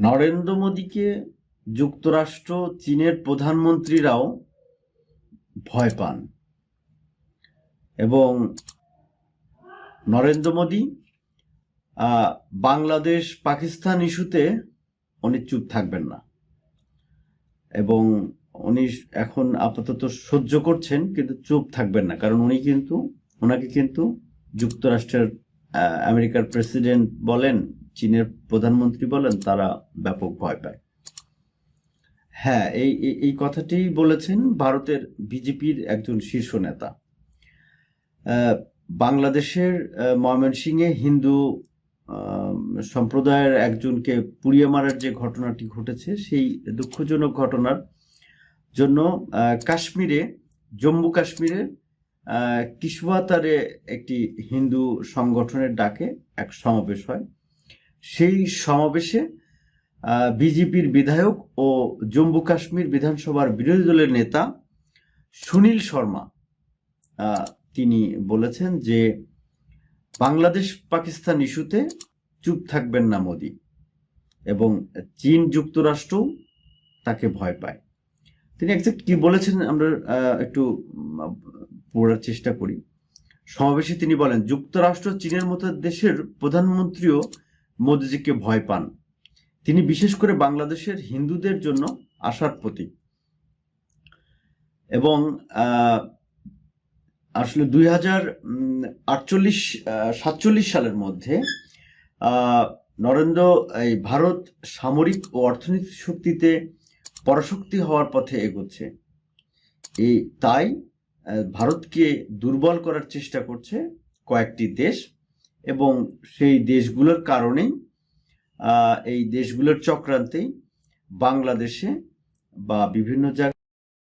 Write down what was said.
নরেন্দ্র মোদীকে যুক্তরাষ্ট্র চীনের প্রধানমন্ত্রীরাও ভয় পান এবং নরেন্দ্র মোদী বাংলাদেশ পাকিস্তান ইস্যুতে উনি চুপ থাকবেন না এবং উনি এখন আপাতত সহ্য করছেন, কিন্তু চুপ থাকবেন না, কারণ ওনাকে কিন্তু যুক্তরাষ্ট্রের আমেরিকার প্রেসিডেন্ট বলেন, চীনের প্রধানমন্ত্রী বলেন, তারা ব্যাপক ভয় পায়। হ্যাঁ, এই কথাটি বলেছেন ভারতের বিজেপির একজন শীর্ষ নেতা। বাংলাদেশের ময়মনসিংহে হিন্দু সম্প্রদায়ের একজনকে পুড়িয়ে মারার যে ঘটনাটি ঘটেছে, সেই দুঃখজনক ঘটনার জন্য জম্মু কাশ্মীরে কিশওয়াতারে একটি হিন্দু সংগঠনের ডাকে এক সমাবেশ হয়। সেই সমাবেশে বিজেপির বিধায়ক ও জম্মু কাশ্মীর বিধানসভার বিরোধী দলের নেতা সুনীল শর্মা তিনি বলেছেন যে বাংলাদেশ পাকিস্তান ইস্যুতে চুপ থাকবেন না মোদি, এবং চীন যুক্তরাষ্ট্র তাকে ভয় পায়। তিনি এক্সাক্ট কি বলেছেন আমরা একটু পড়ার চেষ্টা করি। সমাবেশে তিনি বলেন, যুক্তরাষ্ট্র চীনের মতো দেশের প্রধানমন্ত্রীও মোদিজিকে ভয় পান। তিনি বিশেষ করে বাংলাদেশের হিন্দুদের জন্য আশার প্রতীক। এবং আসলে 2047 সালের মধ্যে ভারত সামরিক ও অর্থনৈতিক শক্তিতে পরাশক্তি হওয়ার পথে এগোচ্ছে। তাই ভারতকে দুর্বল করার চেষ্টা করছে কয়েকটি দেশ, এবং সেই দেশগুলোর কারণেই এই দেশগুলোর চক্রান্তেই বাংলাদেশে বা বিভিন্ন জায়গায়